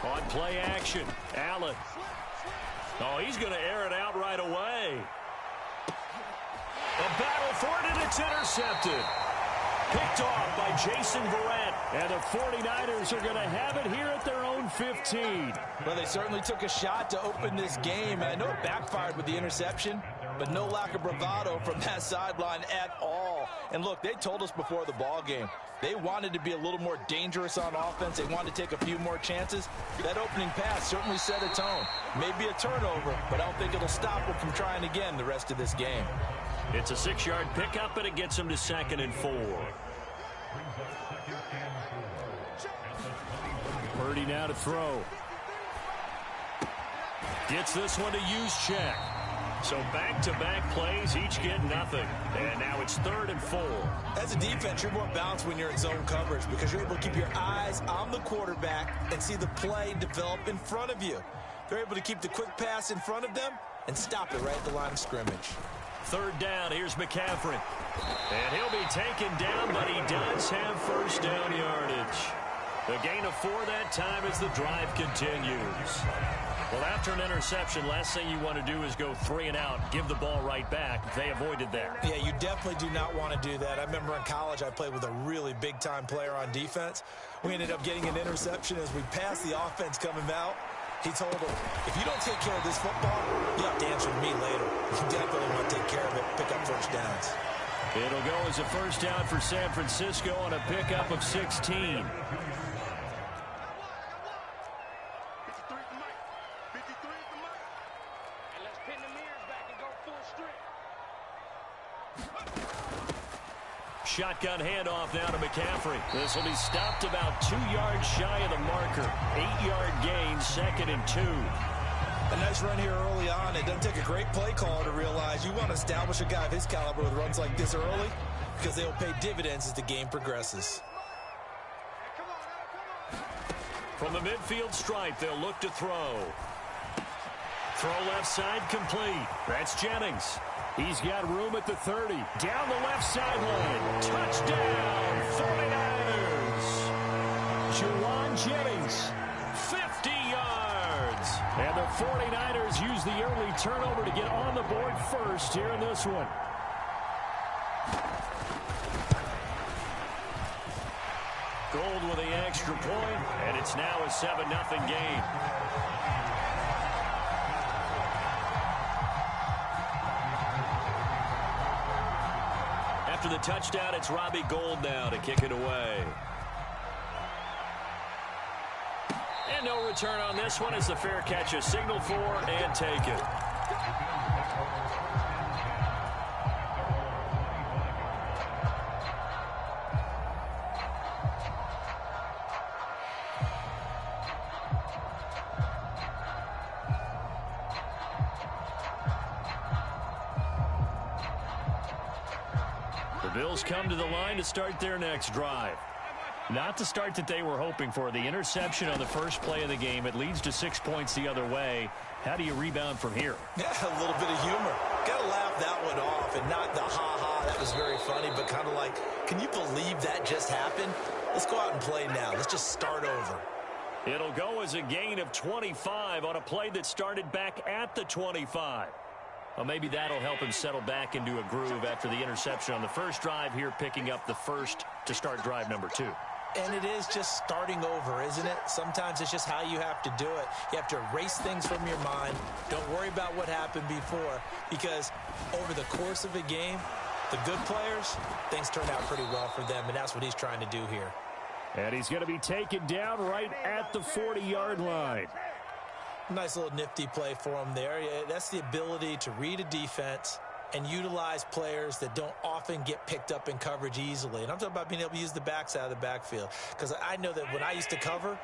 On play action, Allen. Oh, he's going to air it out right away. A battle for it, and it's intercepted. Picked off by Jason Verrett. And the 49ers are going to have it here at their own 15. Well, they certainly took a shot to open this game. I know it backfired with the interception, but no lack of bravado from that sideline at all. And look, they told us before the ball game, they wanted to be a little more dangerous on offense. They wanted to take a few more chances. That opening pass certainly set a tone. Maybe a turnover, but I don't think it'll stop them from trying again the rest of this game. It's a 6-yard pickup, and it gets them to 2nd and 4. Purdy now to throw. Gets this one to Juszczyk. So back-to-back plays, each get nothing. And now it's 3rd and 4. As a defense, you're more balanced when you're in zone coverage because you're able to keep your eyes on the quarterback and see the play develop in front of you. They're able to keep the quick pass in front of them and stop it right at the line of scrimmage. 3rd down, here's McCaffrey. And he'll be taken down, but he does have first down yardage. The gain of 4 that time as the drive continues. Well, after an interception, last thing you want to do is go 3 and out, give the ball right back. They avoided that. Yeah, you definitely do not want to do that. I remember in college I played with a really big-time player on defense. We ended up getting an interception as we passed the offense coming out. He told him, if you don't take care of this football, you have to answer to me later. You definitely want to take care of it, pick up first downs. It'll go as a first down for San Francisco on a pickup of 16. Shotgun handoff now to McCaffrey. This will be stopped about 2 yards shy of the marker. 8-yard gain, 2nd and 2. A nice run here early on. It doesn't take a great play caller to realize you want to establish a guy of his caliber with runs like this early because they'll pay dividends as the game progresses. From the midfield stripe, they'll look to throw. Throw left side complete. That's Jennings. He's got room at the 30. Down the left sideline. Touchdown, 49ers. Juwan Jennings, 50 yards. And the 49ers use the early turnover to get on the board first here in this one. Gold with the extra point, and it's now a 7-0 game. After the touchdown, it's Robbie Gould now to kick it away. And no return on this one as the fair catch is signaled for and taken. The Bills come to the line to start their next drive. Not the start that they were hoping for. The interception on the first play of the game. It leads to 6 points the other way. How do you rebound from here? Yeah, a little bit of humor. Got to laugh that one off and not the ha-ha. That was very funny, but kind of like, can you believe that just happened? Let's go out and play now. Let's just start over. It'll go as a gain of 25 on a play that started back at the 25. Well, maybe that'll help him settle back into a groove after the interception on the first drive here, picking up the first to start drive number 2. And it is just starting over, isn't it? Sometimes it's just how you have to do it. You have to erase things from your mind. Don't worry about what happened before, because over the course of a game, the good players, things turn out pretty well for them, and that's what he's trying to do here. And he's going to be taken down right at the 40-yard line. Nice little nifty play for him there. That's the ability to read a defense and utilize players that don't often get picked up in coverage easily. And I'm talking about being able to use the backs out of the backfield. Because I know that when I used to cover,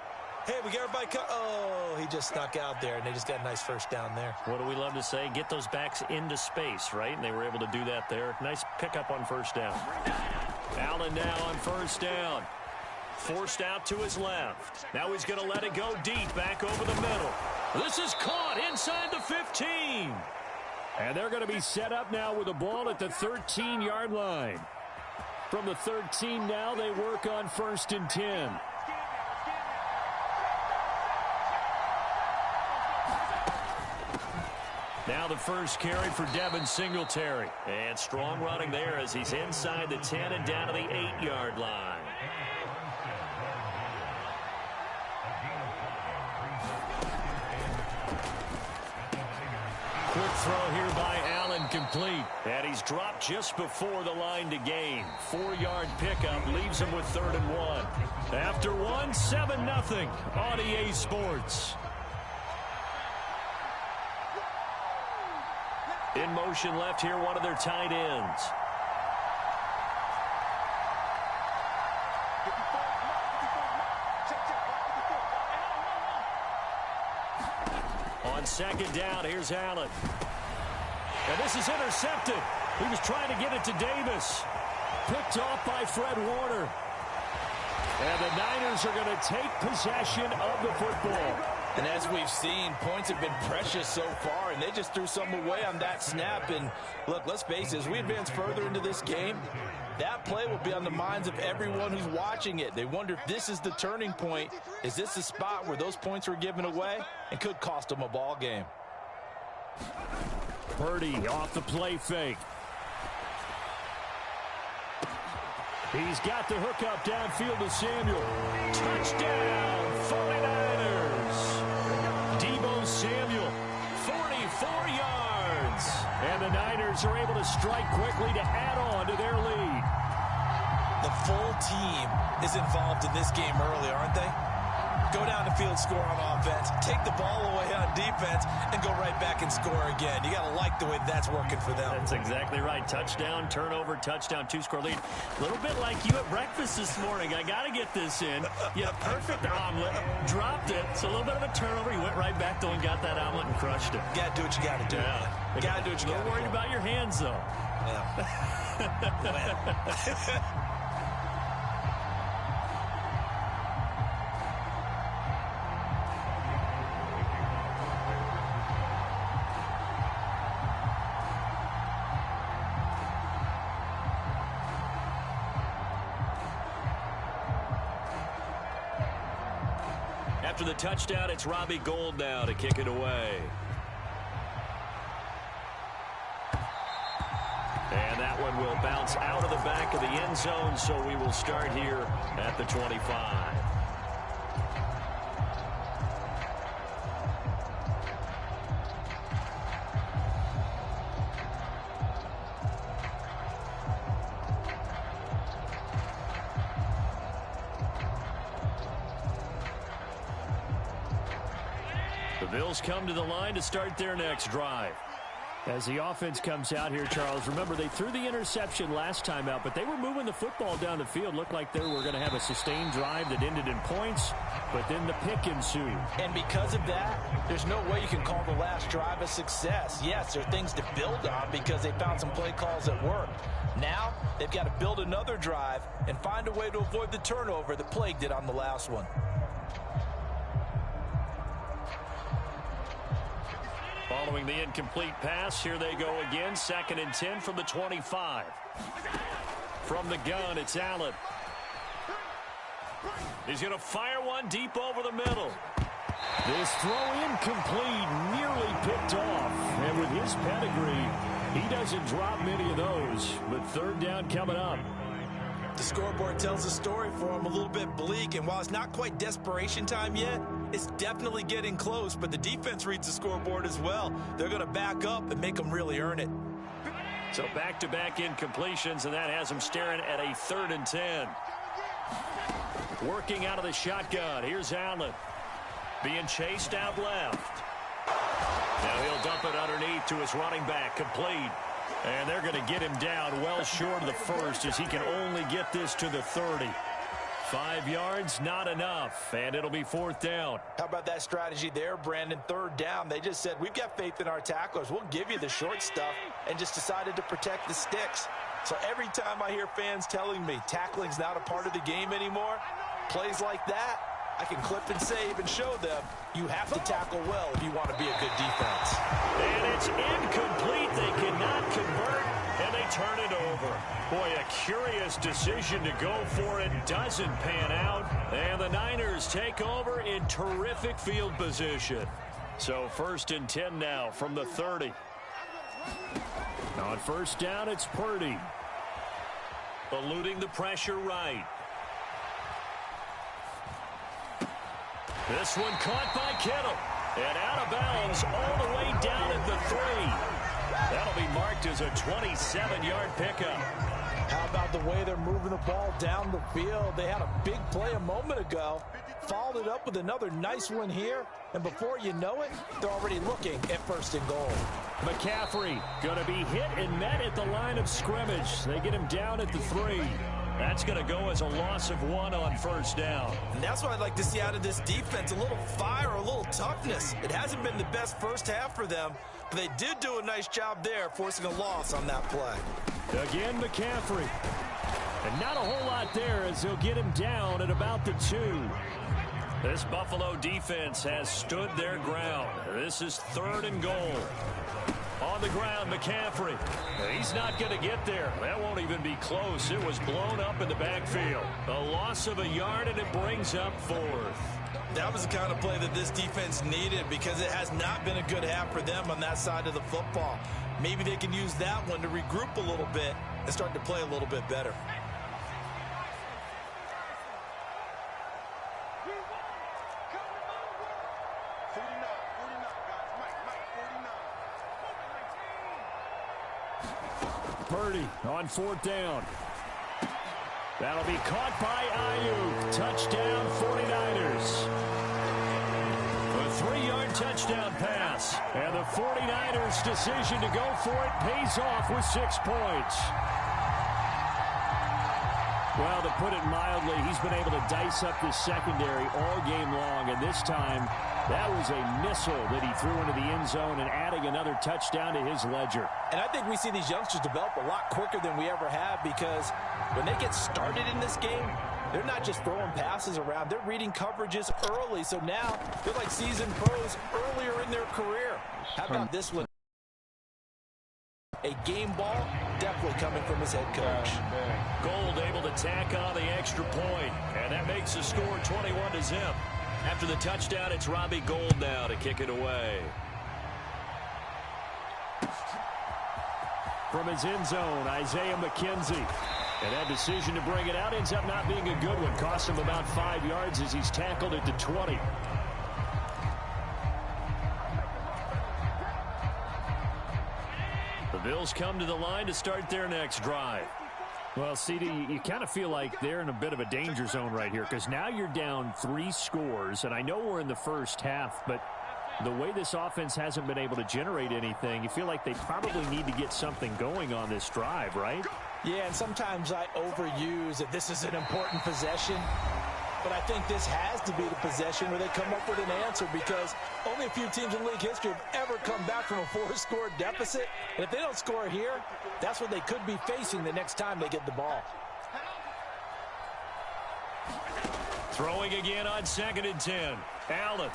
hey, we got everybody oh, he just snuck out there, and they just got a nice first down there. What do we love to say? Get those backs into space, right? And they were able to do that there. Nice pickup on first down. Allen now on first down. Forced out to his left. Now he's going to let it go deep back over the middle. This is caught inside the 15. And they're going to be set up now with the ball at the 13-yard line. From the 13 now, they work on 1st and 10. Now the first carry for Devin Singletary. And strong running there as he's inside the 10 and down to the 8-yard line. Quick throw here by Allen, complete. And he's dropped just before the line to gain. 4-yard pickup leaves him with 3rd and 1. After one, 7-0 on EA Sports. In motion left here, one of their tight ends. On 2nd down, here's Allen. And this is intercepted. He was trying to get it to Davis. Picked off by Fred Warner. And the Niners are going to take possession of the football. And as we've seen, points have been precious so far, and they just threw some away on that snap. And look, let's face it, as we advance further into this game, that play will be on the minds of everyone who's watching it. They wonder if this is the turning point. Is this the spot where those points were given away and could cost them a ball game? Purdy off the play fake. He's got the hookup downfield to Samuel. Touchdown, 49ers. Deebo Samuel, 44 yards. And the Niners are able to strike quickly to add on to their lead. The full team is involved in this game early, aren't they? Go down the field, score on offense, take the ball away on defense, and go right back and score again. You got to like the way that's working for them. That's exactly right. Touchdown, turnover, touchdown, 2-score lead. A little bit like you at breakfast this morning. I got to get this in. You had a perfect omelet, dropped it. It's a little bit of a turnover. You went right back though and got that omelet and crushed it. Got to do what you got to do. Yeah. Got to do what you got to do. A little worried about your hands, though. Yeah. After the touchdown, it's Robbie Gould now to kick it away. And that one will bounce out of the back of the end zone, so we will start here at the 25. The Bills come to the line to start their next drive. As the offense comes out here, Charles, remember they threw the interception last time out, but they were moving the football down the field. Looked like they were going to have a sustained drive that ended in points, but then the pick ensued. And because of that, there's no way you can call the last drive a success. Yes, there are things to build on because they found some play calls that worked. Now, they've got to build another drive and find a way to avoid the turnover that plagued it on the last one. Following the incomplete pass, here they go again. 2nd and 10 from the 25. From the gun, it's Allen. He's going to fire one deep over the middle. This throw incomplete, nearly picked off. And with his pedigree, he doesn't drop many of those. But 3rd down coming up. The scoreboard tells a story for him, a little bit bleak, and while it's not quite desperation time yet, it's definitely getting close, but the defense reads the scoreboard as well. They're going to back up and make them really earn it. So back-to-back incompletions, and that has them staring at a 3rd and 10. Working out of the shotgun. Here's Allen. Being chased out left. Now he'll dump it underneath to his running back. Complete. And they're going to get him down well short of the first as he can only get this to the 30. 5 yards, not enough, and it'll be 4th down. How about that strategy there, Brandon? 3rd down. They just said, we've got faith in our tacklers. We'll give you the short stuff, and just decided to protect the sticks. So every time I hear fans telling me tackling's not a part of the game anymore, plays like that, I can clip and save and show them you have to tackle well if you want to be a good defense. And it's incomplete. They cannot convert, and they turn it over. Boy, a curious decision to go for it. Doesn't pan out, and the Niners take over in terrific field position. So 1st and 10 now from the 30. On 1st down, it's Purdy. Eluding the pressure right. This one caught by Kittle. And out of bounds all the way down at the 3. That'll be marked as a 27-yard pickup. How about the way they're moving the ball down the field? They had a big play a moment ago. Followed it up with another nice one here. And before you know it, they're already looking at 1st and goal. McCaffrey going to be hit and met at the line of scrimmage. They get him down at the 3. That's going to go as a loss of 1 on 1st down. And that's what I'd like to see out of this defense. A little fire, a little toughness. It hasn't been the best first half for them, but they did do a nice job there, forcing a loss on that play. Again, McCaffrey. And not a whole lot there as he'll get him down at about the 2. This Buffalo defense has stood their ground. This is 3rd and goal. On the ground, McCaffrey. He's not going to get there. That won't even be close. It was blown up in the backfield. A loss of a yard, and it brings up 4th. That was the kind of play that this defense needed because it has not been a good half for them on that side of the football. Maybe they can use that one to regroup a little bit and start to play a little bit better. Purdy on 4th down. That'll be caught by Ayuk. Touchdown 49ers. A 3-yard touchdown pass. And the 49ers' decision to go for it pays off with 6 points. Well, to put it mildly, he's been able to dice up this secondary all game long. And this time, that was a missile that he threw into the end zone and adding another touchdown to his ledger. And I think we see these youngsters develop a lot quicker than we ever have because when they get started in this game, they're not just throwing passes around. They're reading coverages early. So now they're like seasoned pros earlier in their career. How about this one? A game ball definitely coming from his head coach. Gold able to tack on the extra point, and that makes the score 21-0. After the touchdown, it's Robbie Gould now to kick it away. From his end zone, Isaiah McKenzie. And that decision to bring it out ends up not being a good one. Cost him about 5 yards as he's tackled at the 20. The Bills come to the line to start their next drive. Well, CD, you kind of feel like they're in a bit of a danger zone right here because now you're down 3 scores, and I know we're in the first half, but the way this offense hasn't been able to generate anything, you feel like they probably need to get something going on this drive, right? Yeah, and sometimes I overuse that this is an important possession, but I think this has to be the possession where they come up with an answer because only a few teams in league history have ever come back from a 4-score deficit. And if they don't score here, that's what they could be facing the next time they get the ball. Throwing again on 2nd and 10. Allen.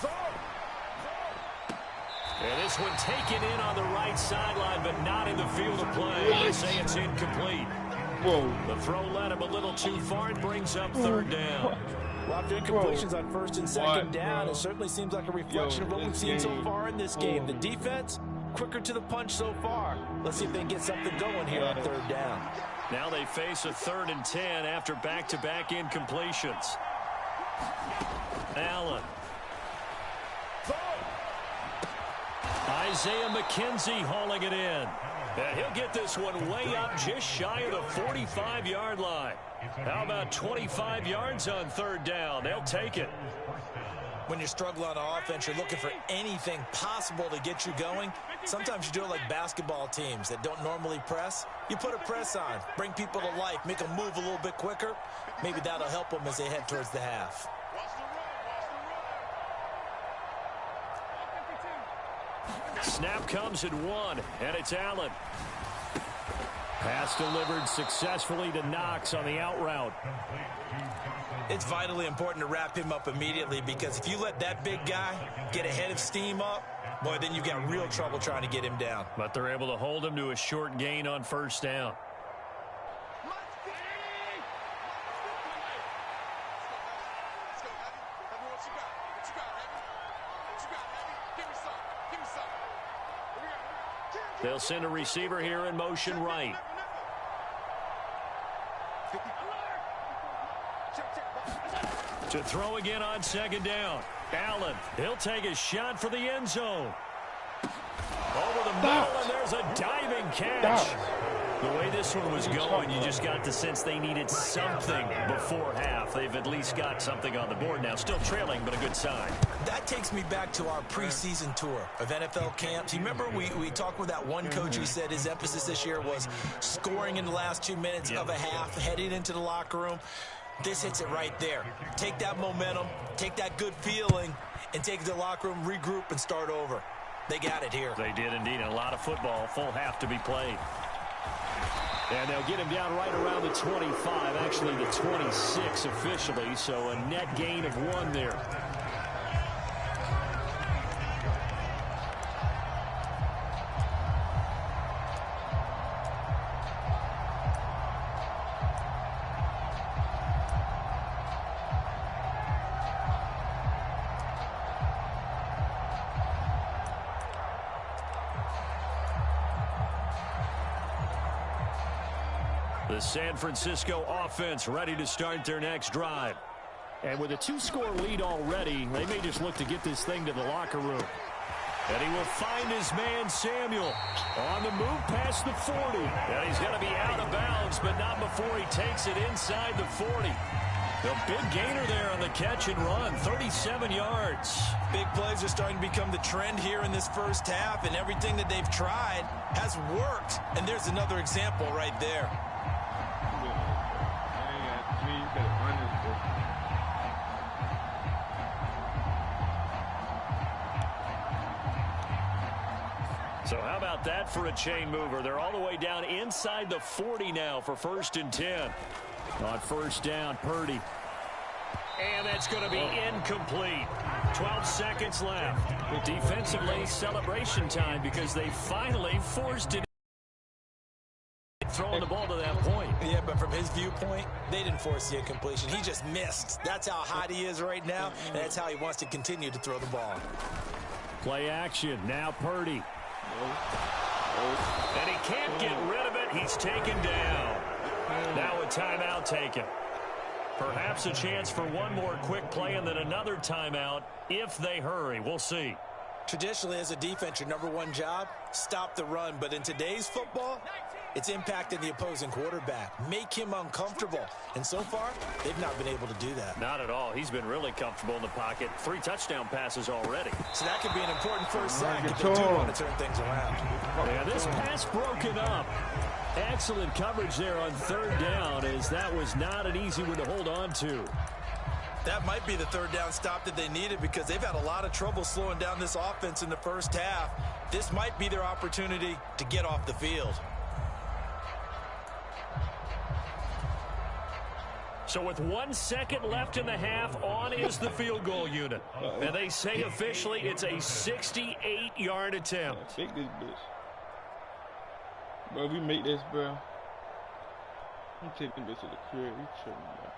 And this one taken in on the right sideline, but not in the field of play. They say it's incomplete. Whoa. The throw led him a little too far and brings up 3rd down. Well, after incompletions on 1st and 2nd down, it certainly seems like a reflection of what we've seen so far in this game. The defense, quicker to the punch so far. Let's see if they can get something going here on 3rd down. Now they face a 3rd and 10 after back-to-back incompletions. Allen. Isaiah McKenzie hauling it in. And he'll get this one way up just shy of the 45-yard line. How about 25 yards on 3rd down? They'll take it. When you're struggling on offense, you're looking for anything possible to get you going. Sometimes you do it like basketball teams that don't normally press. You put a press on, bring people to life, make them move a little bit quicker. Maybe that'll help them as they head towards the half. Snap comes at 1, and it's Allen. Pass delivered successfully to Knox on the out route. It's vitally important to wrap him up immediately because if you let that big guy get a head of steam up, boy, then you've got real trouble trying to get him down. But they're able to hold him to a short gain on 1st down. They'll send a receiver here in motion right. To throw again on second down. Allen, he'll take a shot for the end zone. Over the middle, and there's a diving catch. The way this one was going, you just got the sense they needed something before half. They've at least got something on the board now. Still trailing, but a good sign. That takes me back to our preseason tour of NFL camps. You remember we talked with that one coach who said his emphasis this year was scoring in the last 2 minutes of a half, heading into the locker room. This hits it right there. Take that momentum, take that good feeling, and take it to the locker room, regroup, and start over. They got it here. They did indeed. A lot of football, full half to be played. And they'll get him down right around the 25, actually the 26 officially, so a net gain of 1 there. The San Francisco offense ready to start their next drive. And with a 2-score lead already, they may just look to get this thing to the locker room. And he will find his man, Samuel, on the move past the 40. And he's going to be out of bounds, but not before he takes it inside the 40. The big gainer there on the catch and run, 37 yards. Big plays are starting to become the trend here in this first half, and everything that they've tried has worked. And there's another example right there. So how about that for a chain mover? They're all the way down inside the 40 now for 1st and 10. On first down, Purdy. And that's going to be incomplete. 12 seconds left. Defensively, celebration time because they finally forced it. Throwing the ball to that point. Yeah, but from his viewpoint, they didn't force the incompletion. He just missed. That's how hot he is right now, and that's how he wants to continue to throw the ball. Play action. Now Purdy. And he can't get rid of it. He's taken down. Now a timeout taken. Perhaps a chance for one more quick play and then another timeout if they hurry. We'll see. Traditionally, as a defense, your #1 job, stop the run. But in today's football, it's impacting the opposing quarterback. Make him uncomfortable. And so far, they've not been able to do that. Not at all. He's been really comfortable in the pocket. 3 touchdown passes already. So that could be an important first sack if they do want to turn things around. Yeah, this pass broken up. Excellent coverage there on 3rd down, as that was not an easy one to hold on to. That might be the 3rd down stop that they needed because they've had a lot of trouble slowing down this offense in the first half. This might be their opportunity to get off the field. So with 1 second left in the half, on is the field goal unit. And they say officially it's a 68-yard attempt. Take this bitch. Bro, we make this, bro. I'm taking this to the crib. You tripping, bro.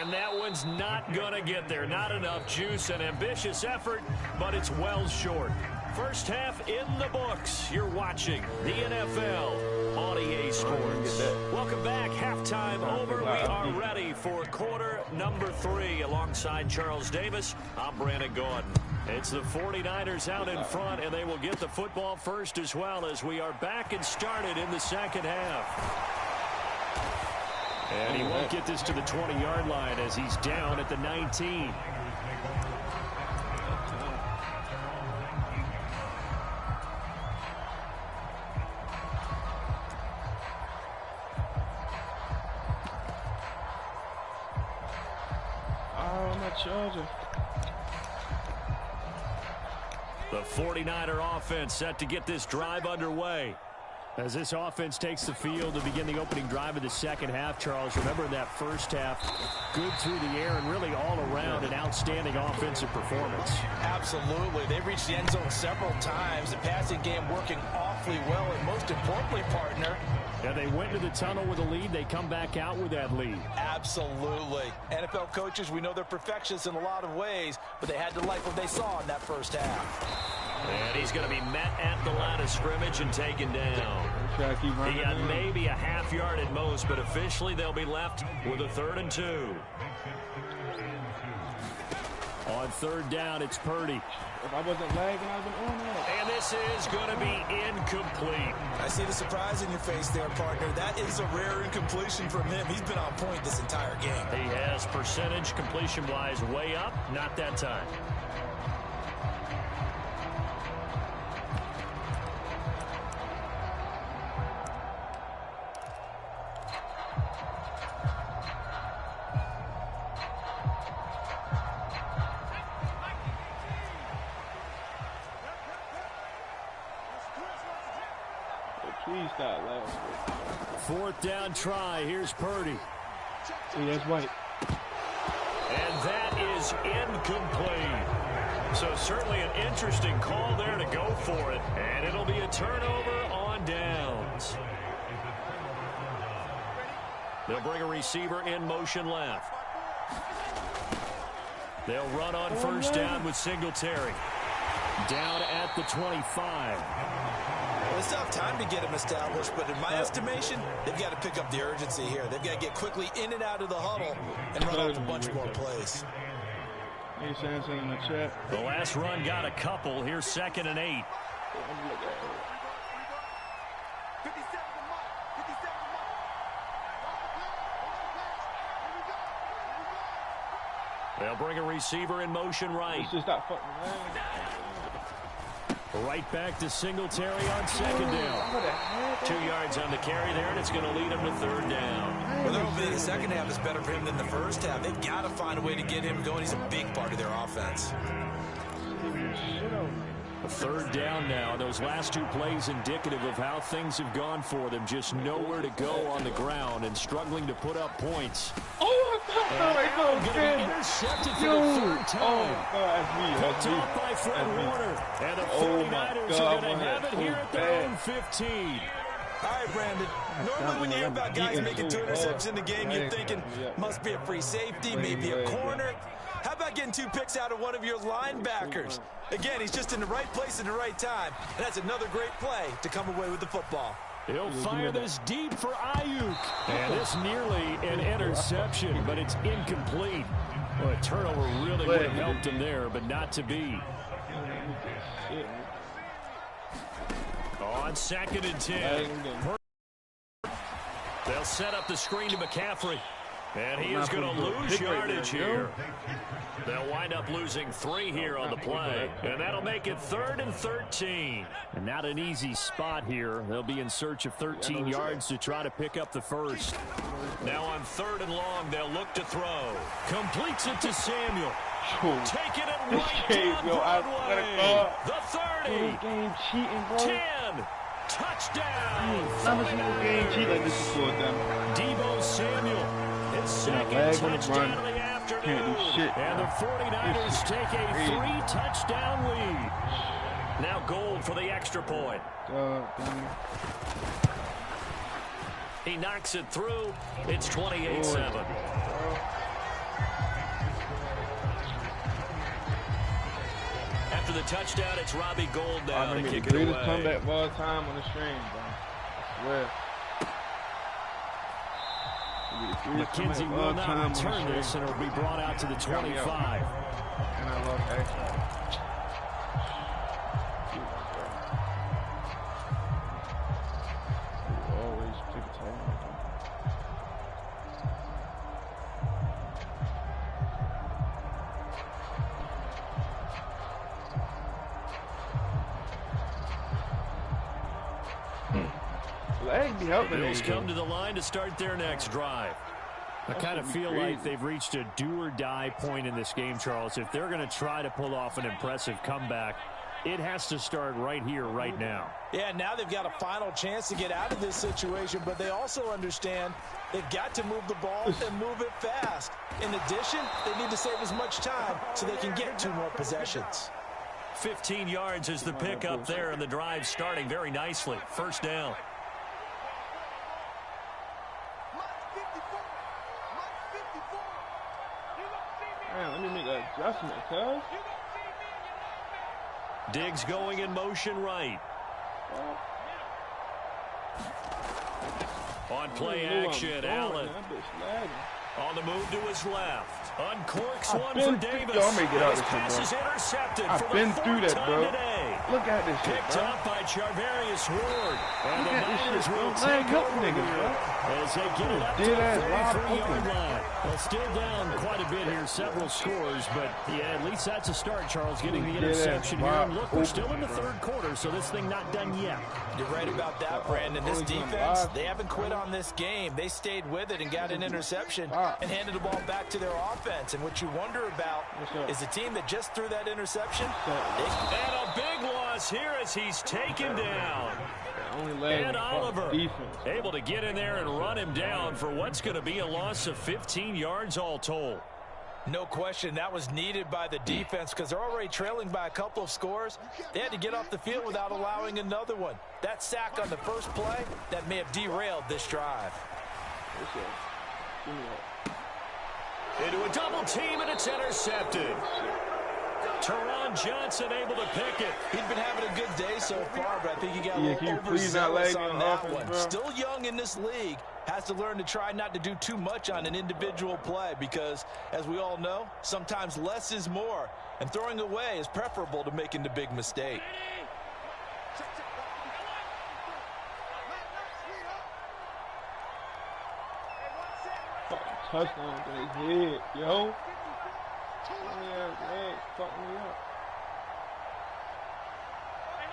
And that one's not going to get there. Not enough juice. An ambitious effort, but it's well short. First half in the books. You're watching the NFL on EA Sports. Welcome back. Halftime over. We are ready for quarter number 3. Alongside Charles Davis, I'm Brandon Gordon. It's the 49ers out in front, and they will get the football first as well as we are back and started in the second half. And he won't get this to the 20-yard line as he's down at the 19. Oh, my charger. The 49er offense set to get this drive underway. As this offense takes the field to begin the opening drive of the second half, Charles, remember in that first half, good through the air and really all around an outstanding offensive performance. Absolutely. They reached the end zone several times. The passing game working awfully well. And most importantly, partner, And they went to the tunnel with a lead. They come back out with that lead. Absolutely. NFL coaches, we know they're perfectionists in a lot of ways, but they had to like what they saw in that first half. And he's going to be met at the line of scrimmage and taken down. He got maybe a half yard at most, but officially they'll be left with a 3rd and 2. On 3rd down, it's Purdy. If I wasn't lagging, I'd have been on that. And this is going to be incomplete. I see the surprise in your face there, partner. That is a rare incompletion from him. He's been on point this entire game. He has percentage completion-wise way up. Not that time. Please stop laughing. 4th down try. Here's Purdy. See, that's White. And that is incomplete. So certainly an interesting call there to go for it. And it'll be a turnover on downs. They'll bring a receiver in motion left. They'll run on 1st down with Singletary. Down at the 25. Well, it's not time to get him established, but in my estimation, they've got to pick up the urgency here. They've got to get quickly in and out of the huddle and run off a bunch more plays. Hey, Samson in the chat. The last run got a couple. Here's 2nd and 8. They'll bring a receiver in motion right. Let's just stop fucking around. Right back to Singletary on 2nd down. 2 yards on the carry there, and it's going to lead him to 3rd down. Well, they're hoping the second half is better for him than the first half. They've got to find a way to get him going. He's a big part of their offense. A 3rd down now. Those last 2 plays indicative of how things have gone for them. Just nowhere to go on the ground and struggling to put up points. Oh, my God. Going to be intercepted for the 3rd time. Oh, God, Picked off by Fred Warner. And the 49ers are going to have it here at their own 15. All right, Brandon. Normally when you hear about guys making 2 interceptions in the game, you're thinking, must be a free safety, maybe a corner. How about getting 2 picks out of one of your linebackers? Again, he's just in the right place at the right time. And that's another great play to come away with the football. He'll fire this deep for Ayuk. And this nearly an interception, but it's incomplete. Well, a turnover really would have helped him there, but not to be. On 2nd and 10. They'll set up the screen to McCaffrey. And he is going to lose yardage here. They'll wind up losing 3 here on the play. And that'll make it 3rd and 13. And not an easy spot here. They'll be in search of 13 yards to try to pick up the first. Now on 3rd and long, they'll look to throw. Completes it to Samuel. Taking it right down Broadway. The 30. Game cheating, bro. 10. Touchdown. Not a single game cheat like this before, them. Deebo Samuel. His second touchdown of the afternoon. Can't do shit. And the 49ers take a 3-touchdown lead. Now Gold for the extra point. He knocks it through. It's 28-7. After the touchdown, it's Robbie Gold now to kick it away. Greatest comeback of all time on the stream, bro. I swear. McKenzie will not return this, and it'll be brought out to the 25. And I love extra. Always pick a time. Bills come to the line to start their next drive. I kind of feel like they've reached a do-or-die point in this game, Charles. If they're going to try to pull off an impressive comeback, it has to start right here, right now. Yeah, now they've got a final chance to get out of this situation, but they also understand they've got to move the ball and move it fast. In addition, they need to save as much time so they can get 2 more possessions. 15 yards is the pickup there, and the drive starting very nicely. First down. Man, let me make an adjustment, cuz. Diggs going in motion right. On play action, Allen. On the move to his left. Uncorks one for Davis. Yo, I'm gonna get out of His this pass shit, is intercepted I've for been the through fourth that, time bro. today. Look at this shit, Picked bro. up by Charvarius Ward. And the Look at this Niners shit, bro. will Man, take help over niggas, bro. as they get it up to Dead the ass wide 33-yard open. line. Well, still down quite a bit here, several scores, but yeah, at least that's a start, Charles, getting the interception here. And look, we're still in the third quarter, so this thing not done yet. You're right about that, Brandon. This defense, they haven't quit on this game. They stayed with it and got an interception and handed the ball back to their offense. And what you wonder about is the team that just threw that interception. And a big loss here as he's taken down. And Oliver able to get in there and run him down for what's going to be a loss of 15 yards all told. No question, that was needed by the defense because they're already trailing by a couple of scores. They had to get off the field without allowing another one. That sack on the first play, that may have derailed this drive. Into a double team, and it's intercepted. Teron Johnson able to pick it. He'd been having a good day so far, but I think he got a little overzealous on that one. Still young in this league. Has to learn to try not to do too much on an individual play because, as we all know, sometimes less is more. And throwing away is preferable to making the big mistake. Touchdown to his head, yo. Fuck me up.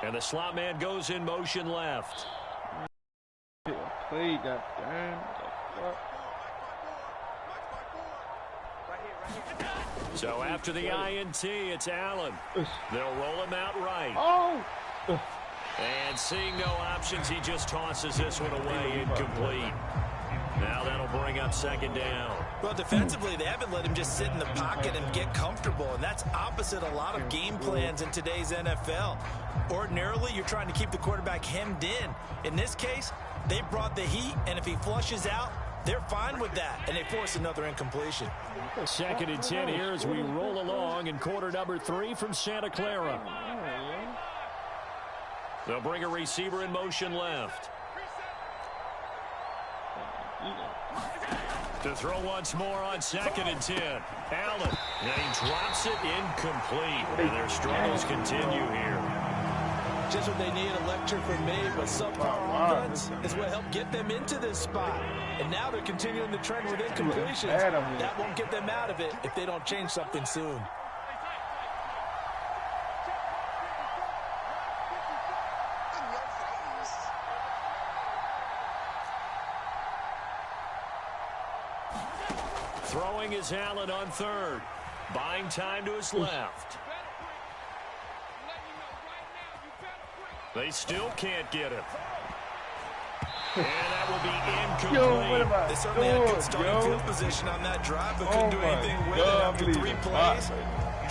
And the slot man goes in motion left. Play that damn. So after the INT, it's Allen. They'll roll him out right. Oh! And seeing no options, he just tosses this one away, incomplete. Now that'll bring up second down. Well, defensively, they haven't let him just sit in the pocket and get comfortable, and that's opposite a lot of game plans in today's NFL. Ordinarily, you're trying to keep the quarterback hemmed in. In this case, they brought the heat, and if he flushes out, they're fine with that, and they force another incompletion. Second and 10 here as we roll along in quarter number 3 from Santa Clara. They'll bring a receiver in motion left. To throw once more on second and 10. Allen, and he drops it incomplete. And their struggles continue here. Just what they need, a lecture from me, but subpar offense is what helped get them into this spot. And now they're continuing the trend with incompletions. That won't get them out of it if they don't change something soon. Throwing is Allen on third. Buying time to his left. They still can't get him. And that will be incomplete. They certainly had good starting field position on that drive, but couldn't do anything with it after 3 plays.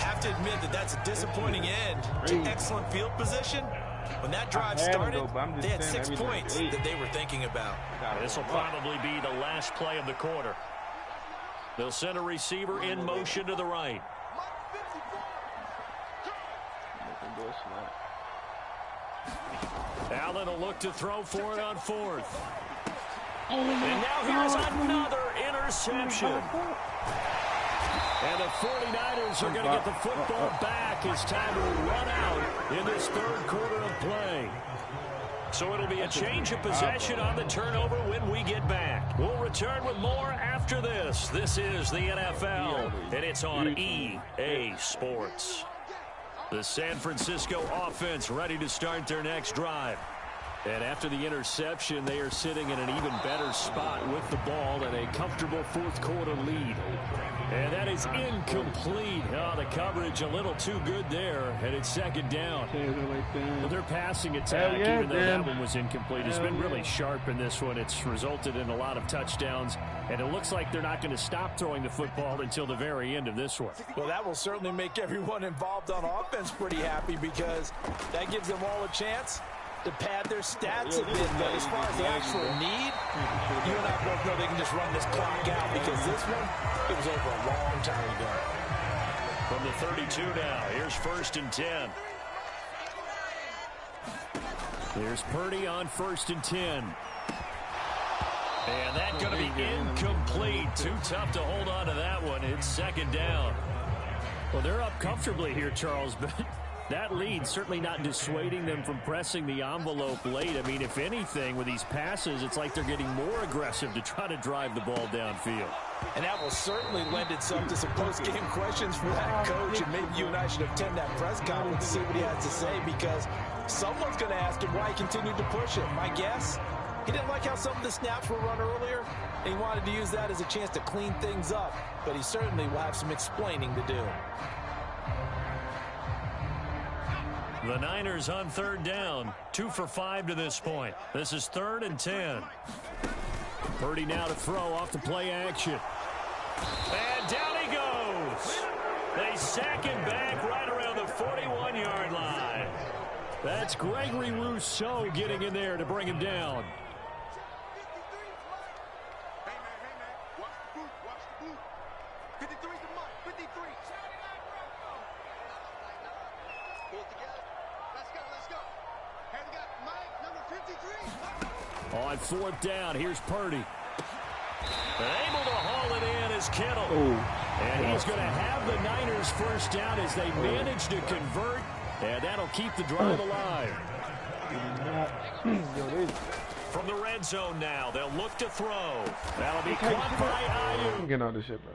Have to admit that that's a disappointing end to excellent field position. When that drive started, they had 6 points that they were thinking about. This will probably be the last play of the quarter. They'll send a receiver in motion to the right. Allen will look to throw for it on fourth. And now here's another interception. And the 49ers are going to get the football back as time will run out in this third quarter of play. So it'll be a change of possession on the turnover when we get back. We'll return with more after this. This is the NFL, and it's on EA Sports. The San Francisco offense ready to start their next drive. And after the interception, they are sitting in an even better spot with the ball and a comfortable fourth quarter lead. And that is incomplete. Oh, the coverage a little too good there, and it's second down. Well, their passing attack, even though that one was incomplete, has been really sharp in this one. It's resulted in a lot of touchdowns, and it looks like they're not going to stop throwing the football until the very end of this one. Well, that will certainly make everyone involved on offense pretty happy because that gives them all a chance to pad their stats a bit, but as far as the actual need, you and I both know they can just run this clock out because this one, it was over a long time ago. From the 32 now, here's 1st and 10. Here's Purdy on 1st and 10. And that's going to be incomplete. Too tough to hold on to that one. It's 2nd down. Well, they're up comfortably here, Charles, but that lead certainly not dissuading them from pressing the envelope late. I mean, if anything, with these passes, it's like they're getting more aggressive to try to drive the ball downfield. And that will certainly lend itself to some post-game questions for that coach. And maybe you and I should attend that press conference to see what he has to say, because someone's going to ask him why he continued to push it. My guess, he didn't like how some of the snaps were run earlier, and he wanted to use that as a chance to clean things up. But he certainly will have some explaining to do. The Niners on 3rd down. 2 for 5 to this point. This is 3rd and 10. Purdy now to throw off the play action. And down he goes. They sack him back right around the 41-yard line. That's Gregory Rousseau getting in there to bring him down. On 4th down, here's Purdy. Able to haul it in is Kittle. And he's going to have the Niners 1st down as they manage to convert. And that'll keep the drive alive. From the red zone now, they'll look to throw. That'll be caught by Ayuk. I'm getting all this shit, bro.